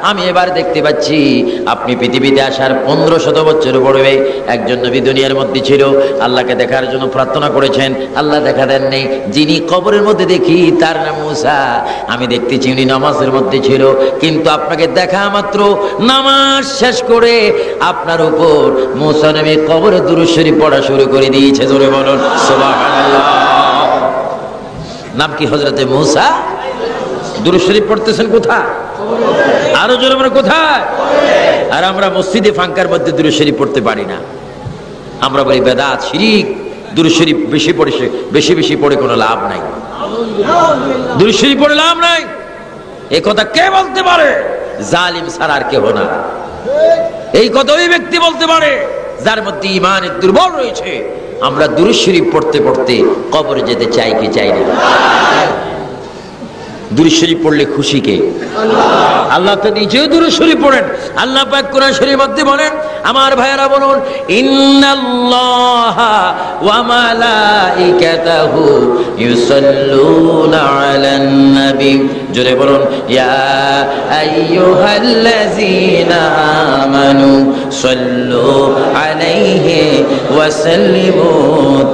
আমি এবার দেখতে পাচ্ছি আপনি পৃথিবীতে আসার 1500 বছর পূর্বে একজন নবী দুনিয়ার মধ্যে ছিল, আল্লাহকে দেখার জন্য প্রার্থনা করেছেন, আল্লাহ দেখা দেন নেই। যিনি কবরের মধ্যে দেখি তার নাম মুসা। আমি দেখতেছি উনি নামাজের মধ্যে ছিল, কিন্তু আপনাকে দেখা মাত্র নামাজ শেষ করে আপনার উপর মুসা নবী কবরে দুরূদ শরীফ পড়া শুরু করে দিয়েছে। জোরে বলুন সুবহানাল্লাহ। নাম কি? হযরতে মুসা। দুরূদ শরীফ পড়তেছেন কোথায়? আরো জোরে বলেন কোথায়? আর আমরা মসজিদে ফাঙ্কার মধ্যে দুরূদ শরীফ পড়তে পারি না। আমরা বলি বেদাত, শিরিক। দুরূদ শরীফ বেশি বেশি পড়ে কোনো লাভ নাই। দুরূদ শরীফ পড়ে লাভ নাই, এই কথা কে বলতে পারে? জালিম ছাড়া আর কেউ না। এই কথা ওই ব্যক্তি বলতে পারে যার মধ্যে ঈমানের দুর্বল রয়েছে। আমরা দুরূদ শরীফ পড়তে পড়তে কবরে যেতে চাই কি চাই না? দুরূদ শরীফ পড়লে খুশি কে? আল্লাহ তো নিজেও দুরূদ শরীফ পড়েন। আল্লাহ পাক কোরআন শরীফের মধ্যে বলেন, আমার ভাইয়েরা বলুন, ইন্নাল্লাহা ওয়া মালাইকাতাহু ইউসাল্লুনা আলান নবী। জোরে বলুন, ইয়া আইয়ুহাল্লাযীনা আমানু সাল্লু আলাইহি ওয়া সাল্লিমু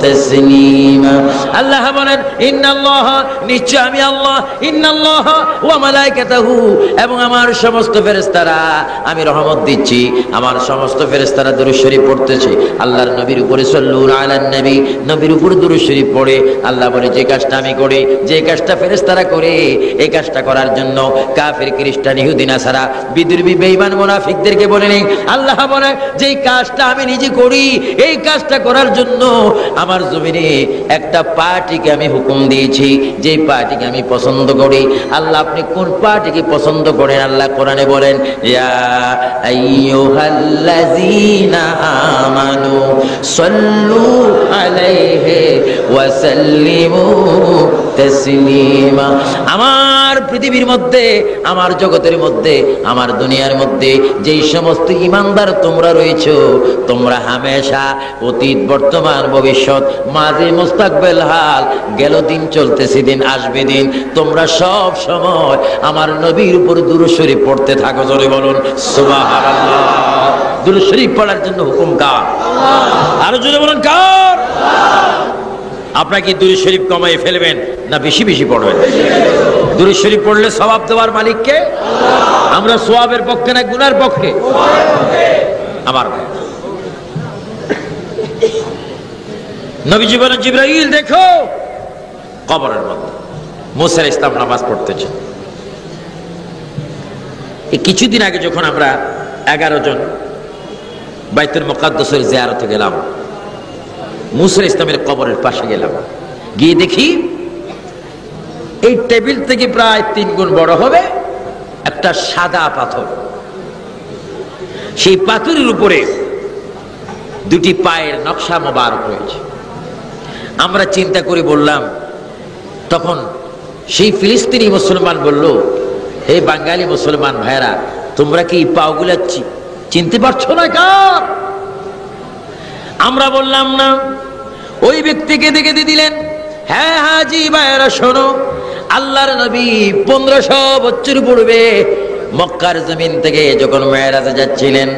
তাসলিমা। আল্লাহ বলেন, ইন্নাল্লাহা, নিশ্চয় আমি আল্লাহ, ইন্নাল্লাহা ওয়া মালাইকাতাহু, এবং আমার সমস্ত ফেরেশতারা, আমি রহমত দিচ্ছি, আমার সমস্ত ফেরেশতারা দুরূদ শরীফ পড়তেছে আল্লাহর নবীর উপরে। সাল্লু আলান নবী, নবীর উপর দুরূদ শরীফ পড়ে। আল্লাহ বলে, যে কাজটা আমি করি, যে কাজটা ফেরেশতারা করে, এই কাজটা করার জন্য কাফির, খ্রিস্টান, ইহুদি, নাসারা, বিদ্রোহী, বেঈমান, মুনাফিকদেরকে বলে নেই। আল্লাহ বলে, যেই কাজটা আমি নিজে করি, এই কাজটা করার জন্য আমার জমিনে একটা পার্টিকে আমি হুকুম দিয়েছি, যেই পার্টিকে আমি পছন্দ করি। আল্লাহ আপনি কোন পার্টিকে পছন্দ করেন? আল্লাহ কোরআনে বলেন, ইয়া আইয়ুহাল্লাযীনা আমানু সাল্লু আলাইহি ওয়া সাল্লিমু তাসলিমা। আমার পৃথিবীর মধ্যে, আমার জগতের মধ্যে, আমার দুনিয়ার মধ্যে যেই সমস্ত ঈমানদার তোমরা রয়েছো, তোমরা হামেশা, অতীত, বর্তমান, ভবিষ্যৎ, মাঝে, মুস্তাকবেল, হাল, গেল দিন, চলতেছে দিন, আসবে দিন, তোমরা সব সময় আমার নবীর উপর দুরূদ শরীফ পড়তে থাকো। জোরে বলুন সুবহানাল্লাহ। দুরূদ শরীফ পড়ার জন্য হুকুম কার? আরো জোরে বলুন কার? আপনারা কি দুরূদ শরীফ কমাই ফেলবেন না বেশি বেশি পড়বেন? দুরূদ শরীফ পড়লে সওয়াব দেওয়ার মালিক কে? আমরা সওয়াবের পক্ষে না গুনার পক্ষে? আমার ভাই, নবীজি বলেন, জিবরাইল দেখো কবরের মধ্যে মুসা আলাইহিস সালাম নামাজ পড়তেছে। এই কিছুদিন আগে যখন আমরা 11 জন বাইতুল মুকাদ্দাসের জিয়ারতে গেলাম, মুসা আলাইহিস সালামের কবরের পাশে গেলাম, গিয়ে দেখি এই টেবিল থেকে প্রায় 3 গুণ বড় হবে একটা সাদা পাথর। সেই পাথরের উপরে 2টি পায়ের নকশা মোবারক রয়েছে। আমরা চিন্তা করে বললাম, তখন সেই ফিলিস্তিনি মুসলমান বলল, হে বাঙালি মুসলমান ভাইরা, তোমরা কি পাওগুলা চিনতে পারছো না কার? আমরা বললাম না। ওই ব্যক্তিকে দেখে দিলেন, হ্যাঁ হাজি ভাইরা শোনো, আল্লাহর নবী 1500 বছর পূর্বে মক্কার জমিন থেকে যখন মেরাজে যাচ্ছিলেন,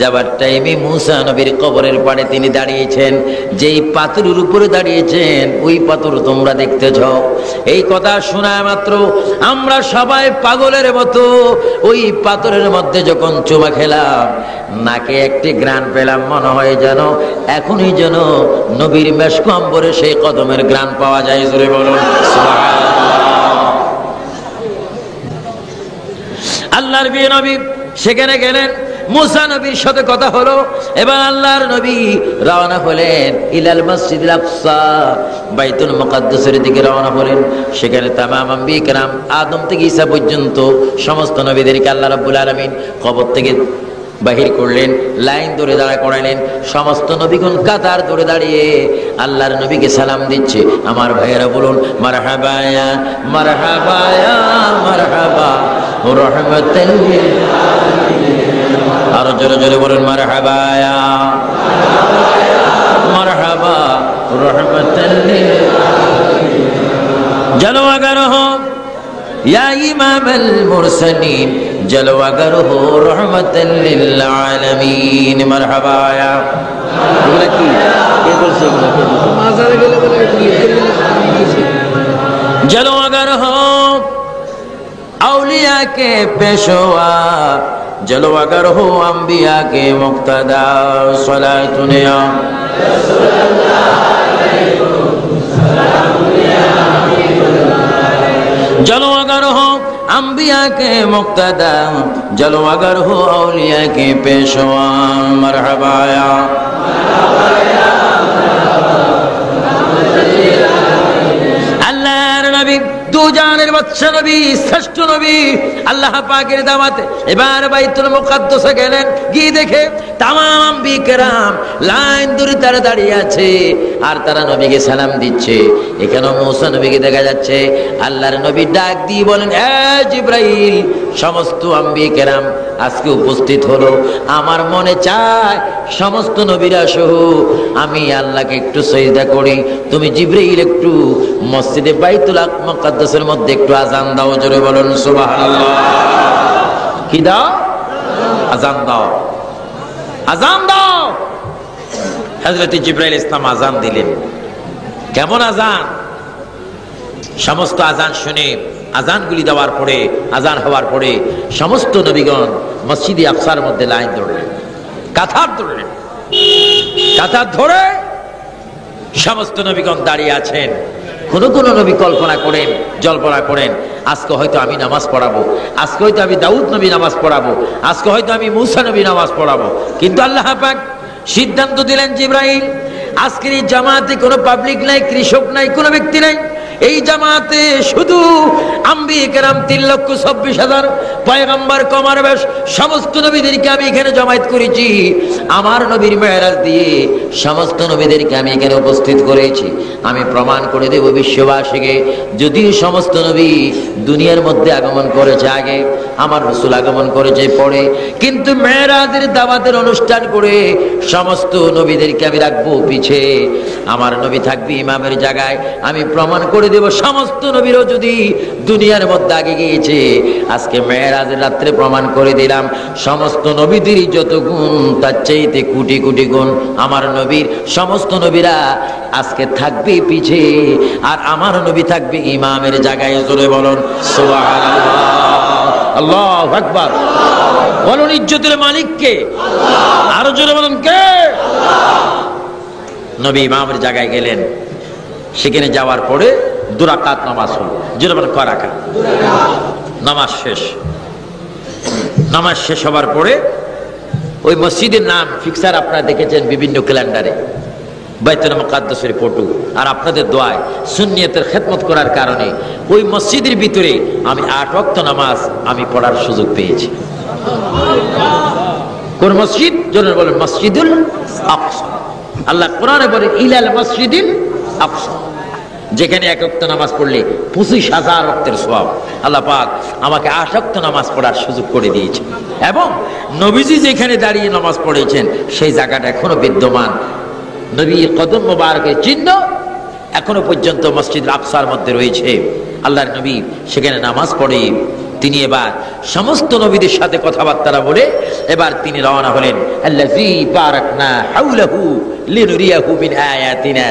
যাবার টাইমে মুসা নবীর কবরের পাড়ে তিনি দাঁড়িয়েছেন। যেই পাথরের উপরে দাঁড়িয়েছেন, ওই পাথর তোমরা দেখতেছ। এই কথা শোনা মাত্র আমরা সবাই পাগলের মতো ওই পাথরের মধ্যে যখন চুমা খেলাম, নাকে একটি ঘ্রাণ পেলাম, মনে হয় যেন এখনই যেন নবীর মেশক আম্বরে সেই কদমের ঘ্রাণ পাওয়া যায়। জোরে বলুন সুবহানাল্লাহ। আল্লাহর নবী সেখানে গেলেন, মুসা নবীর সাথে কথা হলো। এবার আল্লাহর নবী রওনা হলেন ইলাল মসজিদুল আকসা, বাইতুল মুকাদ্দাসের দিকে রওনা হলেন। সেখানে তামাম আম্বিয়া কেরাম, আদম থেকে ঈসা পর্যন্ত সমস্ত নবীদেরকে আল্লাহ রাব্বুল আলামিন কবর থেকে বাহির করলেন, লাইন ধরে দাঁড়া করালেন। সমস্ত নবীগণ কাতার ধরে দাঁড়িয়ে আল্লাহর নবীকে সালাম দিচ্ছে। আমার ভাইয়েরা বলুন, মারহাবা ইয়া মারহাবা ইয়া মারহাবা রাহমাতাল লিল আলামিন। আরো জোরে জোরে বলুন, মারহাবা ইয়া মারহাবা রাহমাতাল লিল আলামিন। জানো আগার হো ইয়া ইমামাল মুরসালিন, जलवागर हो रहमतल लिल आलमीन। मरहबा या এগুলা কি কে বলছে এগুলা কে বলছে মাজারে গেলে বলে जलवागर हो औलिया के पेशवा जलवागर हो अंबिया के मुक्तदा सलातुन या जलवागर हो अंबिया के मुक्तदा जलवागर हो औलिया के पेशवा। मरहबा या अल्लाह नबी दो জানের বাদশা নবী শ্রেষ্ঠ নবী আল্লাহ পাকের দাওয়াতে এবার বাইতুল মুকাদ্দাসে গেলেন। গিয়ে দেখে তামাম আম্বিয়া কেরাম লাইন ধরে তারা দাঁড়িয়ে আছে আর তারা নবীকে সালাম দিচ্ছে। এখানে মুসা নবীকে দেখা যাচ্ছে। আল্লাহর নবী ডাক দিয়ে বলেন, এ জিবরাইল, সমস্ত আম্বিয়া কেরাম আজকে উপস্থিত হলো। আমার মনে চায় সমস্ত নবীরা সহ আমি আল্লাহকে একটু সিজদা করি। তুমি জিবরাইল একটু মসজিদে বাইতুল মুকাদ্দাসের মধ্যে একটু আযান দাও। জোরে বলুন সুবহানাল্লাহ। কি দাও? আযান দাও, আযান দাও। হযরত জিবরাইল ইসলাম আযান দিলেন। কেমন আযান? সমস্ত আযান শুনে আযানগুলি দেওয়ার পরে, আযান হওয়ার পরে সমস্ত নবীগণ মসজিদে আকসার মধ্যে লাইন ধরলেন, কাতার ধরলেন। কাতার ধরে সমস্ত নবীগণ দাঁড়িয়ে আছেন। কোন কোন নবী কল্পনা করেন, জল্পনা করেন, আজকে হয়তো আমি নামাজ পড়াবো, আজকে হয়তো আমি দাউদ নবী নামাজ পড়াবো, আজকে হয়তো আমি মূসা নবী নামাজ পড়াবো। কিন্তু আল্লাহ পাক সিদ্ধান্ত দিলেন, জিবরাইল, আজকের এই জামাতে কোনো পাবলিক নাই, কৃষক নাই, কোনো ব্যক্তি নাই। এই জামাতে শুধু আম্বিয়া কেরাম 3,26,000 পয়গম্বর কমার বেশ সমস্ত নবীদেরকে আমি এখানে জমায়েত করেছি। আমার নবীর মেরাজ দিয়ে সমস্ত নবীদেরকে আমি এখানে উপস্থিত করেছি। আমি প্রমাণ করে দেব বিশ্ববাসীকে, যদিও সমস্ত নবী দুনিয়ার মধ্যে আগমন করেছে আগে, আমার রাসূল আগমন করেছে পরে, কিন্তু মেরাজের দাওয়াতের অনুষ্ঠান করে সমস্ত নবীদেরকে আমি রাখবো পিছে। আমার নবী থাকবে ইমামের জায়গায়। আমি প্রমাণ করে দেব সমস্ত নবীরও যদি দুনিয়ার মধ্যে আগে গিয়েছে, আজকে মেরাজের রাত্রে প্রমাণ করে দিলাম সমস্ত নবীদেরই যত গুণ তার চাইতে কোটি কোটি গুণ আমার নবীর। সমস্ত নবীরা আজকে থাকবে পিছে আর আমার নবী থাকবে ইমামের জায়গায়। জোরে বলুন সুবহানাল্লাহ, আল্লাহু আকবার। বলুন ইজ্জতের মালিক কে? আরো জোরে বলুন কে? নবী ইমামের জায়গায় গেলেন। সেখানে যাওয়ার পরে 2 রাকাত নামাজ হলো। জোরে বলুন কয় রাকাত? নামাজ শেষ। নামাজ শেষ হবার পরে ওই মসজিদের নাম ফিক্সার আপনারা দেখেছেন বিভিন্ন ক্যালেন্ডারে, বাইতুল মুকাদ্দাসের ফটো। আর আপনাদের দোয়ায় সুন্নিয়তের খেদমত করার কারণে ওই মসজিদের ভিতরে আমি 8 ওয়াক্ত নামাজ আমি পড়ার সুযোগ পেয়েছি। কোন মসজিদ? জোরে বলেন মসজিদুল আকসা। আল্লাহ কোরআনে বলে ইলাল মসজিদিল আকসা, যেখানে 1 ওয়াক্ত নামাজ পড়লে 25,000 ওয়াক্তের সওয়াব। আল্লাহ পাক আমাকে 8 ওয়াক্ত নামাজ পড়ার সুযোগ করে দিয়েছে এবং নবীজি যেখানে দাঁড়িয়ে নামাজ পড়েছেন সেই জায়গাটা এখনো বিদ্যমান। নবীর কদম মোবারকের চিহ্ন এখনো পর্যন্ত মসজিদ আকসার মধ্যে রয়েছে। আল্লাহর নবী সেখানে নামাজ পড়ে তিনি এবার সমস্ত নবীদের সাথে কথাবার্তা বলে এবার তিনি রওনা হলেন। আল্লাযী বারাকনা হাওলাহু লিনুরিয়াহু মিন আয়াতিনা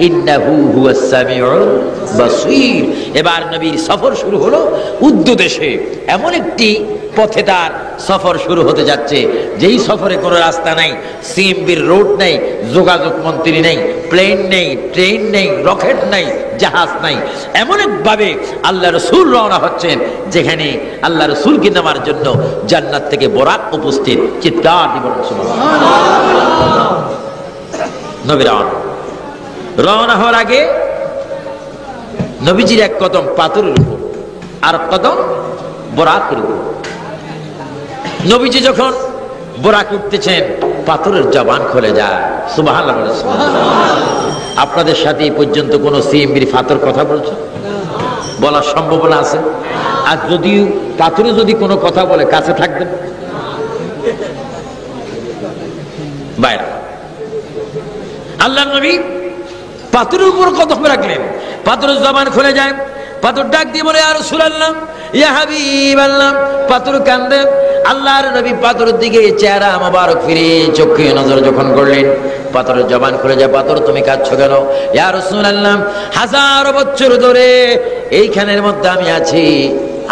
ইন্নাহু হুয়াস সামিউল বাসীর। এবার নবীর সফর শুরু হলো উদ্দেশ্যে। এমন একটি পথে তার সফর শুরু হতে যাচ্ছে যেই সফরে কোনো রাস্তা নাই, সিএমবির রোড নেই, যোগাযোগ মন্ত্রী নেই, প্লেন নেই, ট্রেন নেই, রকেট নাই, জাহাজ নাই। এমন একভাবে আল্লাহ রাসূল রওনা হচ্ছেন যেখানে আল্লাহ রাসূলকে নেওয়ার জন্য জান্নাত থেকে বরাক উপস্থিত। চিৎকার দিবেন সুবহানাল্লাহ। নবী রওনা হওয়ার আগে নবীজির 1 কদম পাথরের উপর আর 1 কদম বরাকের উপর। নবীজি যখন বরাক উঠতেছেন পাথরের জবান খুলে যায়। সুবহানাল্লাহ। আপনাদের সাথে এই পর্যন্ত কোন সিএমবির পাথর কথা বলছে? বলার সম্ভাবনা আছে? আর যদি পাথরে যদি কোনো কথা বলে কাছে থাকবেন বাইরে। আল্লাহ নবী পাথরের উপর কদম রাখলেন, পাথরের জবান খুলে যায়, পাথর ডাক দিয়ে বলে, ইয়া রাসূলুল্লাহ, ইয়া হাবিবাল্লাহ। পাথর কান্দে। আল্লাহর নবী পাথরের দিকে চেহারা মোবারক ফিরে চোখে নজর যখন করলেন, পাথরের জবান খুলে যায়, পাথর তুমি কাঁদছো কেন? ইয়া রাসূলুল্লাহ, হাজার বছর ধরে এইখানের মধ্যে আমি আছি,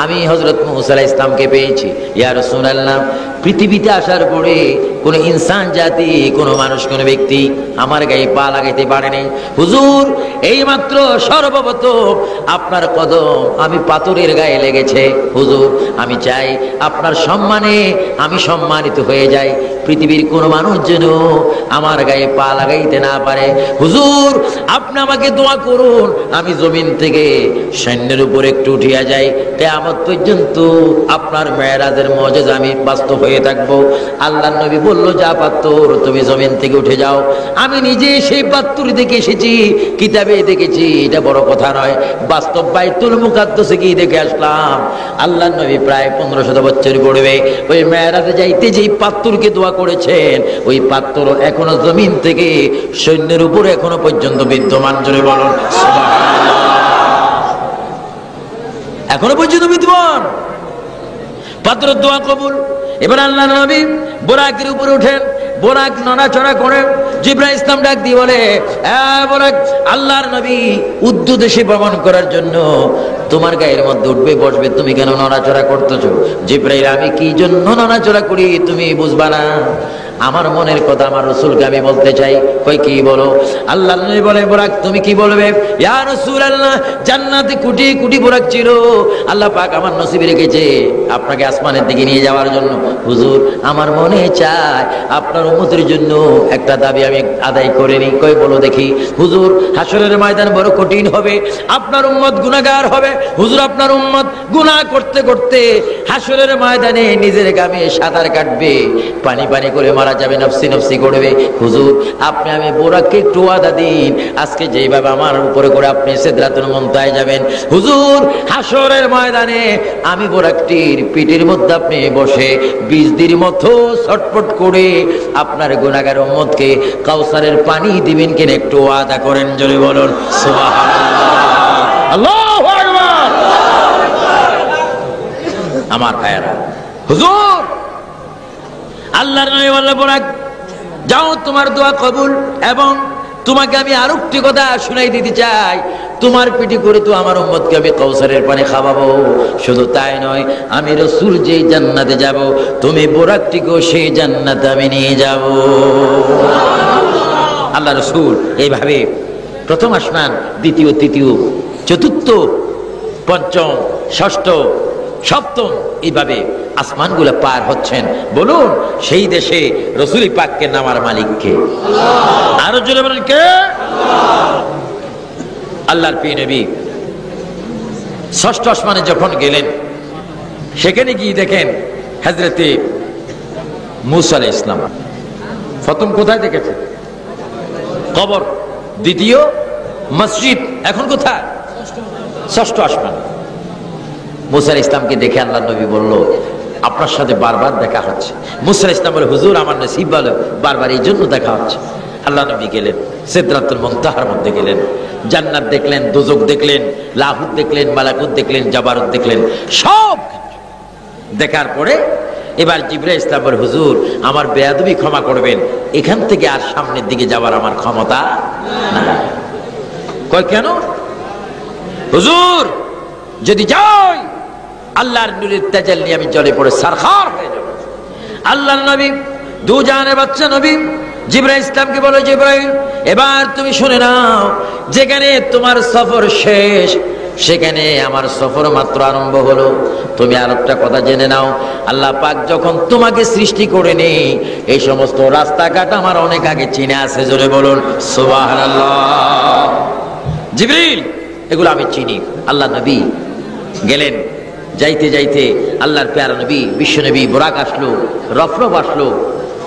আমি হযরত মূসা আলাইহিস সালামকে পেয়েছি। ইয়া রাসূলুল্লাহ, পৃথিবীতে আসার পরে কোন ইনসান জাতি, কোন মানুষ, কোন ব্যক্তি আমার গায়ে পা লাগাইতে পারেনি। হুজুর, এই মাত্র সর্বপ্রথম আপনার কদম আমি পাথরের গায়ে লেগেছে। হুজুর, আমি চাই আপনার সম্মানে আমি সম্মানিত হয়ে যাই, পৃথিবীর কোন মানুষ যেন আমার গায়ে পা লাগাইতে না পারে। হুজুর, আপনি আমাকে দোয়া করুন, আমি জমিন থেকে সৈন্যের উপর একটু উঠিয়া যাই, কিয়ামত পর্যন্ত আপনার মেরাজের মুজিজা আমি বাস্তব হয়ে থাকবো। আল্লাহর নবী বলল, যা পাত্তর, তুমি জমিন থেকে উঠে যাও। আমি নিজে সেই পাত্তর দেখে এসেছি, কিতাবে দেখেছি, এটা বড় কথা নয়, বাস্তব বাইতুল মুকাদ্দাসে গিয়ে দেখে আসলাম। আল্লাহর নবী প্রায় 1500 বছর পড়বে ওই মেরাজে যাইতে যেই পাত্তরকে দোয়া করেছেন, ওই পাত্তর এখনো জমিন থেকে সৈন্যের উপর এখনো পর্যন্ত বিদ্যমান। জোরে বলুন সুবহানাল্লাহ। এখনো পর্যন্ত বিদ্যমান। পাত্রের দোয়া কবুল। এবার আল্লাহর নবী বোরাকের উপরে উঠেন, বোরাক নড়াচড়া করে। জিবরাইল ইসলাম ডাক দিয়ে বলে, বোরাক, আল্লাহর নবী উদ্দেশ্যে ভ্রমণ করার জন্য তোমার গায়ের মধ্যে উঠবে বসবে, তুমি কেন নড়াচড়া করতেছো? জিবরাইল, আমি কি জন্য নড়াচড়া করি তুমি বুঝবা না, আমার মনের কথা আমার রাসূলকে আমি বলতে চাই। কই, কি বলো? আল্লাহর নবী বলে, বোরাক তুমি কি বলবে? ইয়া রাসূলুল্লাহ, জান্নাতে কোটি কোটি বোরাক ছিল, আল্লাহ পাক আমার নসিবে রেখেছে আপনাকে আসমানের দিকে নিয়ে যাওয়ার জন্য। হুজুর, আমার মনে চায় আপনার উম্মতের জন্য একটা দাবি আমি আদায় করে নিই। কই, বলো দেখি। হুজুর, হাসরের ময়দান বড় কঠিন হবে, আপনার উম্মত গুনাহগার হবে। হুজুর, আপনার উম্মত গুনাহ করতে করতে হাসরের ময়দানে নিজের গামে সাঁতার কাটবে, পানি পানি করে মারা যাবে, নফসি নফসি করবে। হুজুর, আপনি আমি বোরাককে একটু ওয়াদা দিন, আজকে যেইভাবে আমার উপরে করে আপনি সিদরাতুল মুনতাহায় যাবেন, হুজুর হাসরের ময়দানে আমি বোরাকটির পিঠের মধ্যে আপনি বসে বীজদের মতো ছটফট করে আপনার গুনাহগার উম্মতকে কাউসারের পানি দিবেন কিনা একটু ওয়াদা করেন। জোরে বলুন সুবহানাল্লাহ। আল্লাহু আকবার। আমার ভাইয়েরা, হুজুর আল্লাহর নবী বললেন, বোরাক যাও, তোমার দোয়া কবুল। এবং তোমাকে আমি আরো একটি কথা শুনাই দিতে চাই, তোমার পিঠে করে তো আমার উম্মতকে আমি কাউসারের পানি খাওয়াবো। শুধু তাই নয়, আমি রাসূল যেই জান্নাতে যাব, তুমি বোরাকটিকেও সেই জান্নাতে আমি নিয়ে যাব। আল্লাহ রাসূল এইভাবে প্রথম আসমান, দ্বিতীয়, তৃতীয়, চতুর্থ, পঞ্চম, ষষ্ঠ, সপ্তম, এইভাবে আসমানগুলো পার হচ্ছেন। বলুন, সেই দেশে রাসূল পাককে নামার মালিক কে? আরো জোরে বলেন, কে? আল্লাহর প্রিয় নবী ষষ্ঠ আসমানে যখন গেলেন, সেখানে গিয়ে দেখেন হযরতে মূসা আলাইহিস সালাম। প্রথম কোথায় দেখেছে? কবর। দ্বিতীয় মসজিদ। এখন কোথায়? ষষ্ঠ আসমান। মূসা আলাইহিস সালামকে দেখে আল্লাহর নবী বলল, আপনার সাথে বারবার দেখা হচ্ছে। মূসা আলাইহিস সালাম বলে, হুজুর আমার নসিব ভালো, বারবার এই জন্য দেখা হচ্ছে। আল্লাহ নবী গেলেন, সিদরাতুল মুনতাহার মধ্যে গেলেন, জান্নাত দেখলেন, দোজখ দেখলেন, লাহুত দেখলেন, মালাকুত দেখলেন, জাবারুত দেখলেন, সব দেখার পরে এবার জিবরাইল ইসলাম বলে, হুজুর আমার বেয়াদবি ক্ষমা করবেন, এখান থেকে আর সামনের দিকে যাওয়ার আমার ক্ষমতা নাই। কয়, কেন? হুজুর যদি যাই আল্লাহর নূরের তাজাল্লি আমি জলে পড়ে সারখার হয়ে যাব। আল্লাহর নবী, দুজানের বাচ্চা নবী জিবরাইল ইসলামকে বলে, জিবরাইল এবার তুমি শুনে নাও, যেখানে তোমার সফর শেষ সেখানে আমার সফর মাত্র আরম্ভ হলো। তুমি আর একটা কথা জেনে নাও, আল্লাহ পাক যখন তোমাকে সৃষ্টি করেনি, এই সমস্ত রাস্তাঘাট আমার অনেক আগে চিনে আছে। জোরে বলুন সুবহানাল্লাহ। জিবরিল, এগুলো আমি চিনি। আল্লাহ নবী গেলেন, যাইতে যাইতে আল্লাহর প্যারা নবী বিশ্ব নবী বোরাক আসলো, রফরফ আসলো,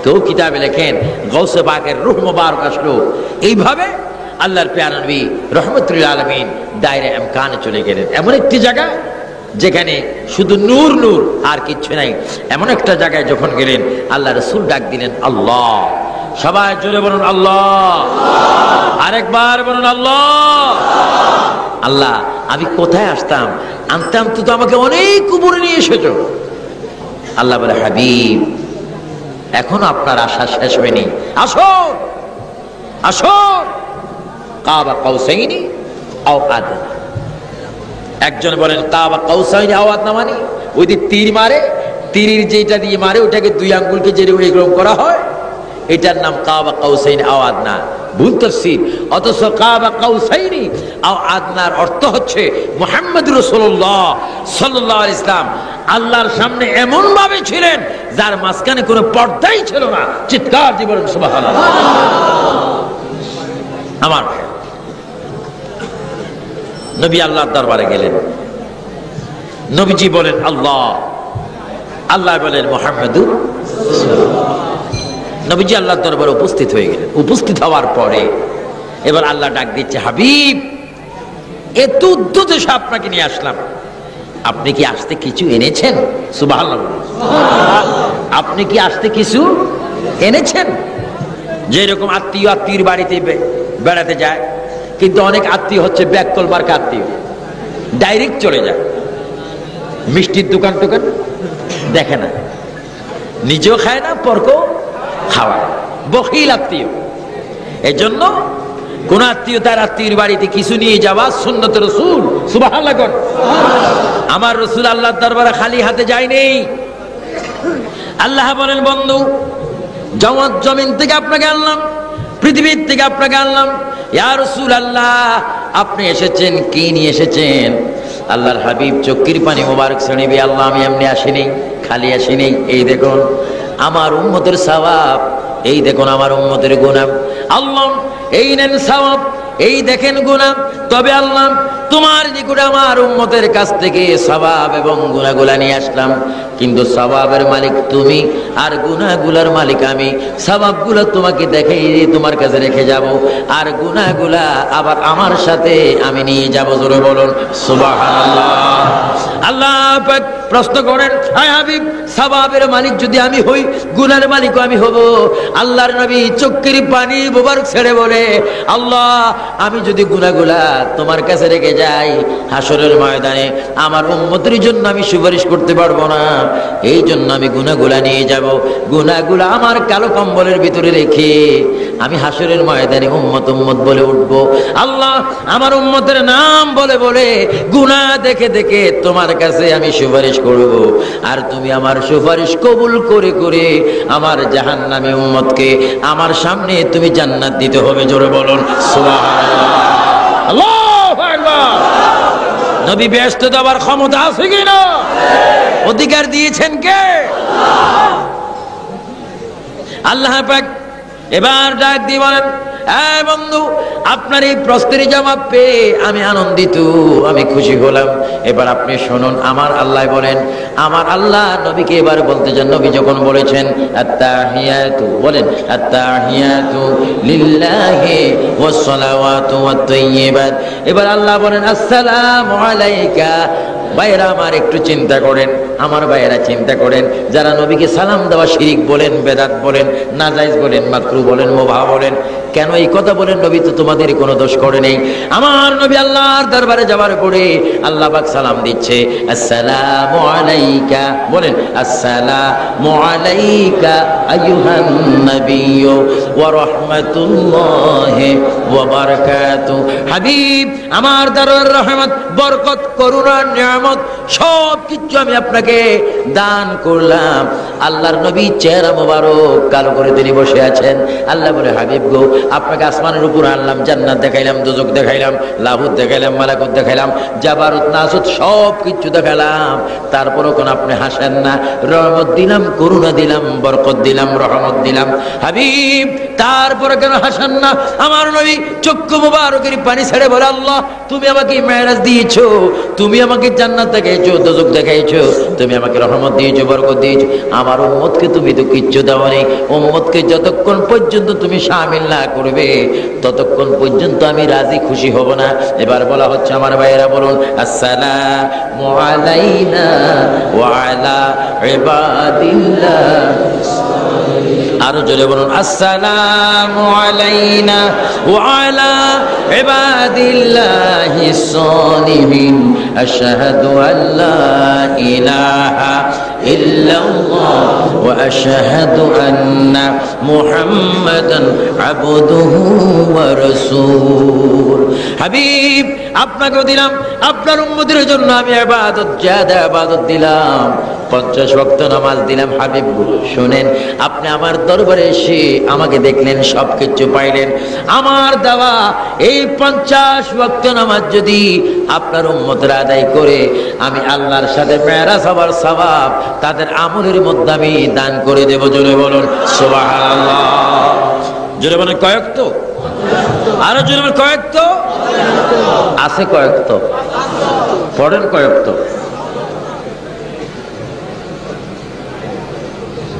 কেউ কিতাবে লেখেন গৌসে পাকের রূহ মুবারক আসলো। এইভাবে আল্লাহর প্যারা নবী রহমতুল আলামিন দায়রা ইমকানে চলে গেলেন, এমন একটি জায়গা যেখানে শুধু নূর নূর আর কিচ্ছু নাই। এমন একটা জায়গায় যখন গেলেন, আল্লাহ রাসূল ডাক দিলেন, আল্লাহ। সবাই জোরে বলুন আল্লাহ। আরেকবার বলুন আল্লাহ। আল্লাহ আমি কোথায় আসতাম, আনতে আনতে তো আমাকে অনেক উপরে নিয়ে এসেছো। আল্লাহ বলে, হাবিব এখনো আপনার আশা শেষ হয়নি, আসো আসো। কাবা কাউসাইনি আও আদনা। একজন বলেন কাবা কাউসাইনি আও আদনা মানে ওই যে তীর মারে, তীরের যেটা দিয়ে মারে ওটাকে দুই আঙ্গুলকে যেরকম এরকম করা হয়, এটার নাম কাবা কাউসাইনি আও আদনা। ভুল তাফসীর। অথচ কাবা কাউসাইনি আও আদনার অর্থ হচ্ছে মুহাম্মদ রাসূলুল্লাহ সাল্লাল্লাহু আলাইহি ইসলাম আল্লাহর সামনে এমন ভাবে ছিলেন যার মাঝখানে কোনো পর্দাই ছিল না। চিৎকার দিয়ে বলেন সুবহানাল্লাহ। আমার নবী আল্লাহর দরবারে গেলেন, নবীজি বলেন আল্লাহ, আল্লাহ বলেন মুহাম্মাদুর রাসূলুল্লাহ। নবীজি আল্লাহর দরবারে উপস্থিত হয়ে গেলেন। উপস্থিত হওয়ার পরে এবার আল্লাহ ডাক দিচ্ছে, হাবিব এত উদ্দেশ্যে আপনাকে নিয়ে আসলাম, আপনি কি আসতে কিছু এনেছেন? সুবহানাল্লাহ। আপনি কি আসতে কিছু এনেছেন? যেরকম আত্মীয় আত্মীয়ের বাড়িতে বেড়াতে যায়, কিন্তু অনেক আত্মীয় হচ্ছে ব্যাককল মার্কা আত্মীয়, ডাইরেক্ট চলে যায়, মিষ্টির দোকান টোকান দেখে না, নিজেও খায় না, পরকেও খাওয়ায়, বখিল আত্মীয়। এজন্য কোন আত্মীয় তার আত্মীয়ের বাড়িতে কিছু নিয়ে যাওয়া সুন্নত রাসূল। সুবহানাল্লাহ। আমার রাসূল আল্লাহর দরবারে খালি হাতে যায়নি। আল্লাহ বলেন, বন্ধু জমিন থেকে আপনাকে আনলাম, পৃথিবীর থেকে আপনাকে আনলাম, ইয়া রাসূলুল্লাহ আপনি এসেছেন কি নিয়ে এসেছেন? আল্লাহর হাবিব চোখের পানি মোবারক ছেড়ে, আল্লাহ আমি এমনি আসিনি, খালি আসিনি, এই দেখুন আমার উম্মতের সওয়াব, এই দেখুন আমার উম্মতের গুনাহ। আল্লাহ এই নেন সওয়াব, এই দেখেন গুনাহ। তবে আল্লাহ তোমার নিকটে আমার উম্মতের কাছ থেকে সওয়াব এবং গুনাহগুলা নিয়ে আসলাম, কিন্তু সওয়াবের মালিক তুমি আর গুনাহগুলার মালিক আমি। সওয়াবগুলো তোমাকে দেখাই তোমার কাছে রেখে যাব, আর গুনাহগুলা আবার আমার সাথে আমি নিয়ে যাব। জোরে বলুন সুবহানাল্লাহ। আল্লাহ পাক প্রশ্ন করেন, হায় হাবিব সওয়াবের মালিক যদি আমি হই, গুনাহের মালিকও আমি হব। আল্লাহর নবী চোখের পানি মোবারক ছেড়ে বলে, আল্লাহ আমি যদি গুনাহগুলা তোমার কাছে রেখে যাই, হাসরের ময়দানে আমার উম্মতের জন্য আমি সুপারিশ করতে পারবো না, এই জন্য আমি গুনাহগুলা নিয়ে যাব। গুনাহগুলা আমার কালো কম্বলের ভিতরে রেখে আমি হাসরের ময়দানে উম্মত উম্মত বলে উঠবো। আল্লাহ আমার উম্মতের নাম বলে বলে গুনাহ দেখে দেখে তোমার কাছে আমি সুপারিশ করব, আর তুমি আমার সুপারিশ কবুল করে করে আমার জাহান্নামী উম্মতকে আমার সামনে তুমি জান্নাত দিতে হবে। জোরে বলুন সুবহানাল্লাহ। আল্লাহু আকবার। নবী ব্যস্ত দেওয়ার ক্ষমতা আছে কিনা? অধিকার দিয়েছেন কে? আল্লাহ পাক এবার ডাক দিয়ে বলেন, এই বন্ধু আপনার এই প্রশ্নের জবাব পেয়ে আমি আনন্দিত, আমি খুশি হলাম। এবার আপনি শুনুন, আমার আল্লাহ বলেন, আমার আল্লাহ নবীকে এবার বলতে চান, নবী যখন বলেছেন আত্তাহিয়াতু, বলেন আত্তাহিয়াতু লিল্লাহি ওয়াস সালাওয়াতু ওয়াত তাইয়্যিবাত। এবার আল্লাহ বলেন আসসালামু আলাইকা। ভাইরা আমার একটু চিন্তা করেন, আমার ভাইয়েরা চিন্তা করেন, যারা নবীকে সালাম দেওয়া শিরিক বলেন, বেদাত বলেন, নাজায়েজ বলেন, মাকরু বলেন, মুবাহ বলেন, কেন এই কথা বলেন? নবী তো তোমাদের কোনো দোষ করে নেই। আমার নবী আল্লাহর দরবারে যাওয়ার পরে আল্লাহ পাক সালাম দিচ্ছে, আসসালামু আলাইকা, বলেন আসসালামু আলাইকা আইয়ুহান নাবিয়্যু ওয়া রাহমাতুল্লাহি ওয়া বারাকাতুহু। হাবিব আমার দরবারে রহমত, বরকত, করুণা, নিয়ামত সব কিছু আমি আপনাকে দান করলাম। আল্লাহর নবী চেহারা মোবারক কালো করে তিনি বসে আছেন। আল্লাহ বলে, হাবিব গো আপনাকে আসমানের উপর আনলাম, জান্নাত দেখাইলাম, দোজখ দেখাইলাম, লাহুত দেখাইলাম, মালাকুত দেখাইলাম, জাবারুত, নাসুত সব কিছু দেখাইলাম, তারপরও কোন আপনি হাসেন না? রহমত দিলাম, করুণা দিলাম, বরকত দিলাম, রহমত দিলাম, হাবিব তারপরে কেন হাসেন না? আমার নবী চক্ষু মুবারকের পানি ছেড়ে বলে, আল্লাহ তুমি আমাকে মেরাজ দিয়েছো, তুমি আমাকে জান্নাত দেখাইছো, দোজখ দেখাইছো, তুমি আমাকে রহমত দিয়েছো, বরকত দিয়েছো, আমার উম্মতকে তুমি তো কিচ্ছু দাওনি। উম্মতকে যতক্ষণ পর্যন্ত তুমি শামিল না করবে ততক্ষণ পর্যন্ত আমি রাজি খুশি হব না। এবার বলা হচ্ছে, আমার ভাইয়েরা বলুন আসসালামু আলাইনা ওয়া আলা ইবাদিল্লাহ। আরো জোরে বলুন, আসসালামু আলাইনা ওয়া আলা ইবাদিল্লাহিস সালিহিন আশহাদু আল্লা ইলাহা ইল্লাল্লাহ ওয়া আশহাদু আন্না মুহাম্মাদান আবদুহু ওয়া রাসূল। হাবিব, আপনাকেও দিলাম, আপনার উম্মতের জন্য আমি ইবাদত, জিয়াদা ইবাদত দিলাম, 50 ওয়াক্ত নামাজ দিলাম। হাবিব শুনেন, আপনি আমার দরবারে এসে আমাকে দেখলেন, সবকিছু পাইলেন। আমার দেওয়া এই 50 ওয়াক্ত নামাজ যদি আপনার উম্মতরা আদায় করে, আমি আল্লাহর সাথে মেরাজ হওয়ার সওয়াব তাদের আমলের মধ্যে আমি দান করে দেব। জোরে বলুন সুবহানাল্লাহ। জোরে বলুন কয়েকত, আরো জোরে বলুন কয়েকত আছে, কয়েকত পড়েন, কয়েকত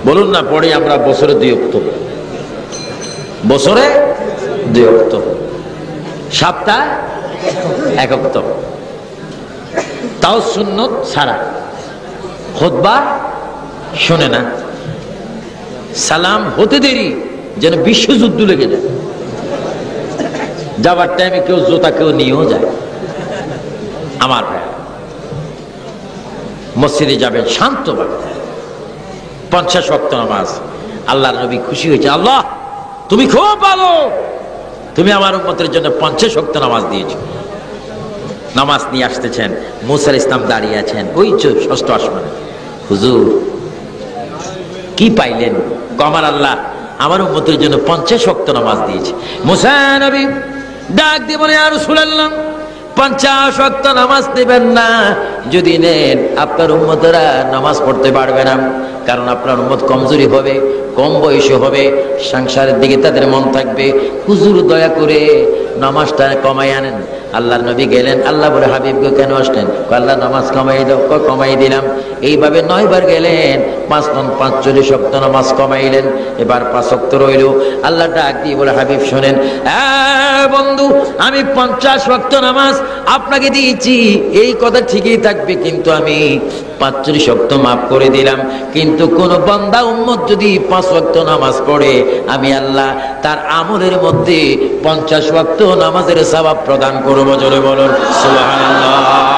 বলুন না, পড়ি আমরা বছরে 2 ওয়াক্ত, বছরে 2 ওয়াক্ত, সপ্তাহে 1 ওয়াক্ত, তাও সুন্নত ছাড়া। খুতবা শোনে না, সালাম হতে দেরি যেন বিশ্বযুদ্ধ লেগে যায়। যাবার টাইমে কেউ জোতা কেউ নিয়েও যায়। আমার ভাই, মসজিদে যাবেন শান্তভাবে, 50 ওয়াক্ত নামাজ। আল্লাহর নবী খুশি হয়েছে, আল্লাহ তুমি খুব ভালো, তুমি আমার উম্মতের জন্য 50 ওয়াক্ত নামাজ দিয়েছো। নামাজ নিয়ে আসতেছেন, মুসা ইসলাম দাঁড়িয়ে আছেন ওই 6ষ্ঠ আসমানে। হুজুর কি পাইলেন? আমার আল্লাহ আমার উম্মতের জন্য 50 ওয়াক্ত নামাজ দিয়েছে। মুসা নবী ডাক দিয়ে বলে, ইয়া রাসূলুল্লাহ, 50 ওয়াক্ত নামাজ দিবেন না, যদি নেন আপনার উম্মতরা নামাজ পড়তে পারবে না, কারণ আপনার উম্মত কমজোরি হবে, কম বয়সী হবে, সংসারের দিকে তাদের মন থাকবে। হুজুর দয়া করে নামাজটা কমাই আনেন। আল্লাহর নবী গেলেন, আল্লাহ বলে, হাবিবকে কেন আসলেন? আল্লাহ নামাজ কমাই দাও। কমাই দিলাম। এইভাবে 9 বার গেলেন, 5 × 5 = 40 নামাজ কমাইলেন। এবার 5 ওয়াক্ত রইল। আল্লাহ ডাক দিয়ে বলে, হাবিব শোনেন, বন্ধু, আমি 50 ওয়াক্ত নামাজ আপনাকে দিয়েছি, এই কথা ঠিকই থাকবে, কিন্তু আমি 45 ওয়াক্ত মাফ করে দিলাম। কিন্তু কোন বান্দা উম্মত যদি 5 ওয়াক্ত নামাজ পড়ে, আমি আল্লাহ তার আমলের মধ্যে 50 ওয়াক্ত নামাজের সওয়াব প্রদান করব। জোরে বলুন সুবহানাল্লাহ।